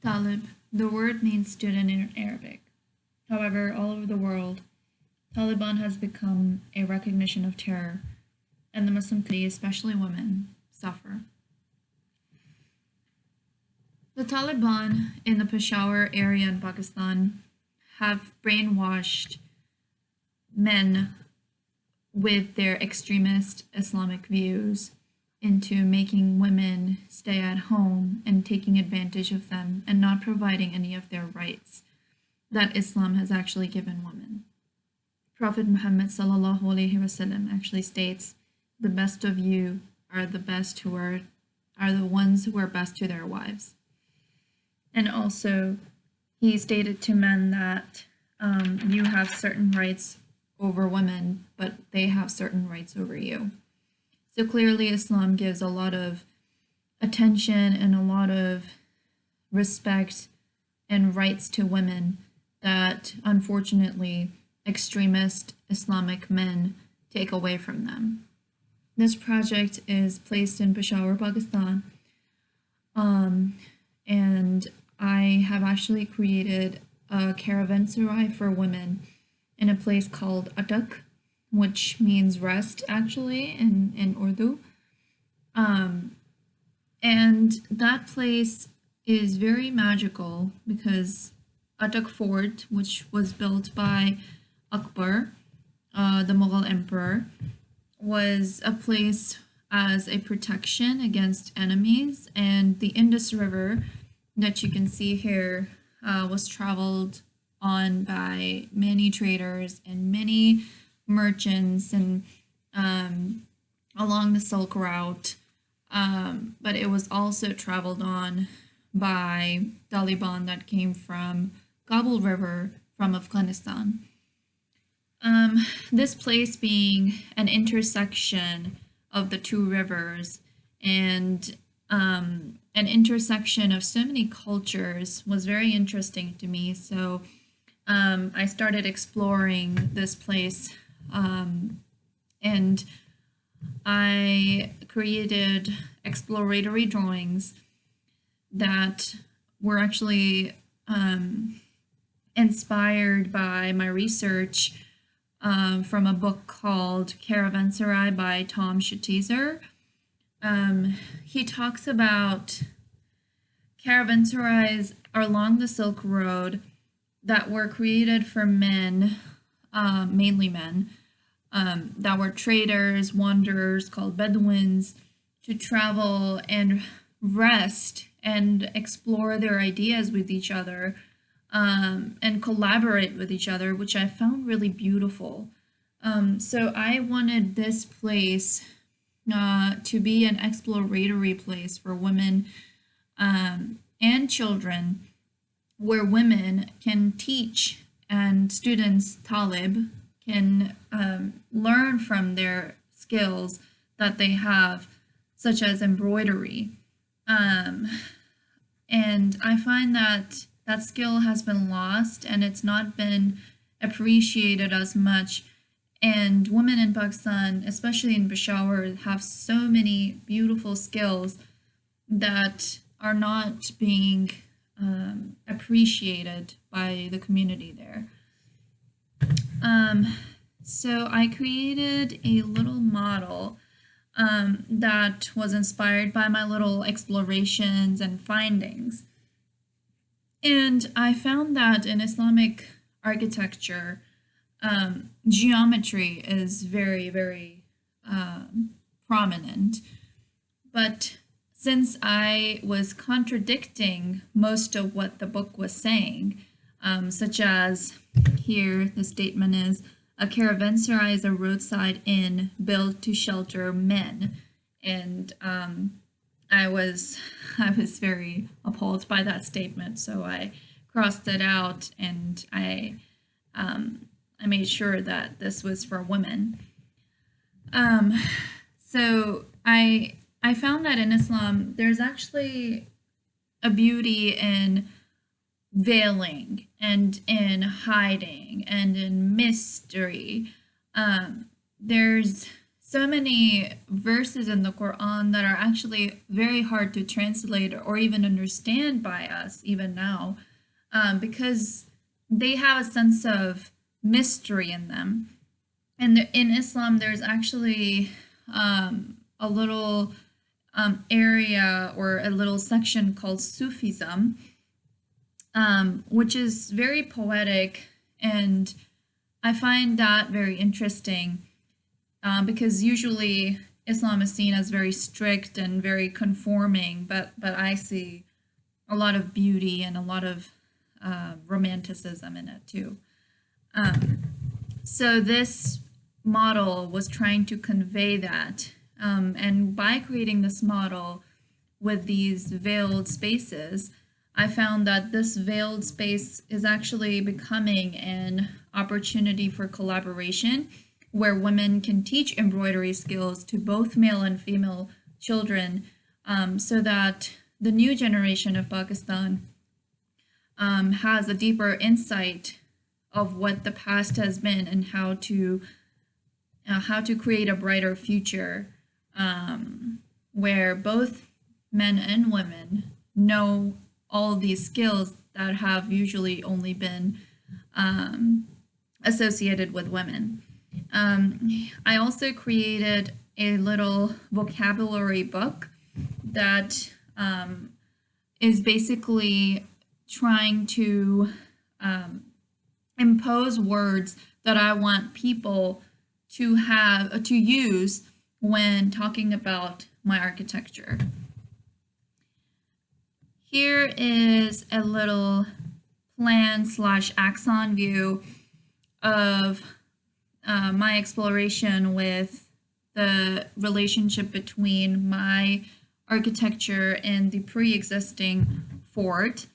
Talib. The word means student in Arabic. However, all over the world, Taliban has become a recognition of terror, and the Muslim community, especially women, suffer. The Taliban in the Peshawar area in Pakistan have brainwashed men with their extremist Islamic views into making women stay at home and taking advantage of them and not providing any of their rights that Islam has actually given women. Prophet Muhammad sallallahu alaihi wasallam actually states, "The best of you are the ones who are best to their wives." And also, he stated to men that you have certain rights over women, but they have certain rights over you. So clearly, Islam gives a lot of attention and a lot of respect and rights to women that unfortunately extremist Islamic men take away from them. This project is placed in Peshawar, Pakistan, and I have actually created a caravanserai for women in a place called Atak, which means rest actually in Urdu. And that place is very magical because Atak Fort, which was built by Akbar, the Mughal emperor, was a place as a protection against enemies, and the Indus River that you can see here was traveled on by many traders and many merchants and along the Silk Route, but it was also traveled on by Taliban that came from Kabul River from Afghanistan. This place being an intersection of the two rivers and an intersection of so many cultures was very interesting to me. So I started exploring this place and I created exploratory drawings that were actually inspired by my research from a book called Caravanserai by Tom Shatezer. He talks about caravanserais along the Silk Road that were created for men, mainly men, that were traders, wanderers called Bedouins, to travel and rest and explore their ideas with each other and collaborate with each other, which I found really beautiful. So I wanted this place to be an exploratory place for women and children, where women can teach and students, Talib, can learn from their skills that they have, such as embroidery. And I find that that skill has been lost and it's not been appreciated as much. And women in Pakistan, especially in Peshawar, have so many beautiful skills that are not being appreciated by the community there. So I created a little model that was inspired by my little explorations and findings. And I found that in Islamic architecture, geometry is very, very prominent. But since I was contradicting most of what the book was saying, such as here the statement is, "A caravanserai is a roadside inn built to shelter men," and I was very appalled by that statement, so I crossed it out and I made sure that this was for women. So I found that in Islam there's actually a beauty in veiling and in hiding and in mystery. There's so many verses in the Quran that are actually very hard to translate or even understand by us even now, because they have a sense of mystery in them. And in Islam, there's actually a little area or a little section called Sufism, which is very poetic, and I find that very interesting, because usually Islam is seen as very strict and very conforming, but I see a lot of beauty and a lot of romanticism in it too. So this model was trying to convey that, and by creating this model with these veiled spaces, I found that this veiled space is actually becoming an opportunity for collaboration where women can teach embroidery skills to both male and female children, so that the new generation of Pakistan has a deeper insight of what the past has been and how to create a brighter future, where both men and women know all these skills that have usually only been associated with women. I also created a little vocabulary book that is basically trying to impose words that I want people to use when talking about my architecture. Here is a little plan / axon view of my exploration with the relationship between my architecture and the pre-existing fort,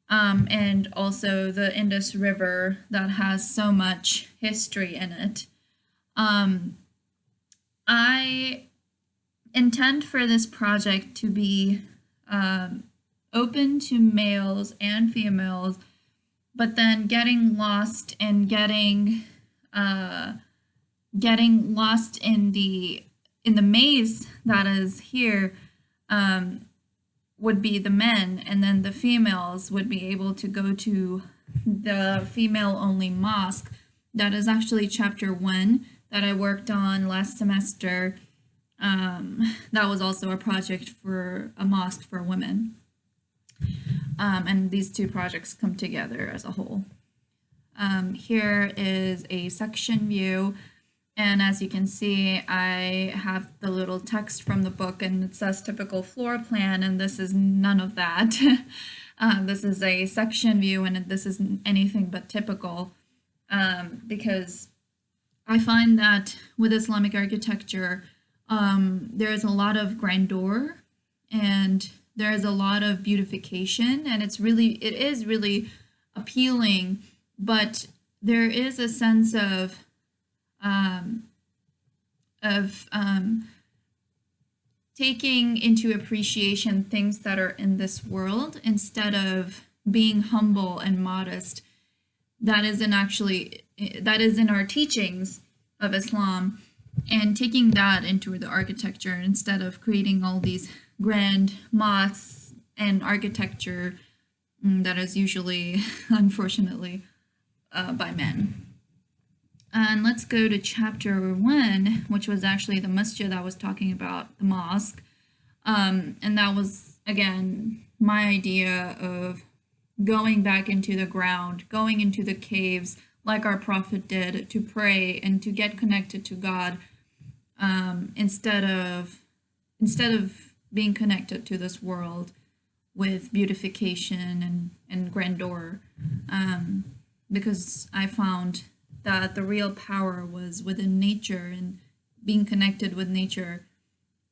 and also the Indus River that has so much history in it. I intend for this project to be open to males and females, but then getting lost in the maze that is here would be the men, and then the females would be able to go to the female-only mosque. That is actually chapter 1 that I worked on last semester. That was also a project for a mosque for women. And these two projects come together as a whole. Here is a section view, and as you can see, I have the little text from the book, and it says typical floor plan, and this is none of that. This is a section view, and this isn't anything but typical, because I find that with Islamic architecture, there is a lot of grandeur, and there is a lot of beautification, and it is really appealing, but there is a sense of taking into appreciation things that are in this world instead of being humble and modest. That is in our teachings of Islam, and taking that into the architecture instead of creating all these grand mosques and architecture that is usually, unfortunately, by men. And let's go to chapter 1, which was actually the masjid I was talking about, the mosque. And that was, again, my idea of going back into the ground, going into the caves like our prophet did, to pray and to get connected to God, instead of being connected to this world with beautification and grandeur, because I found that the real power was within nature and being connected with nature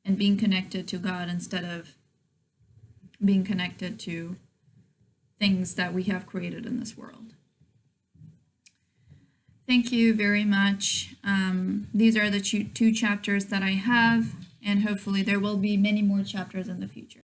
and being connected to God instead of being connected to things that we have created in this world. Thank you very much. These are the two chapters that I have, and hopefully there will be many more chapters in the future.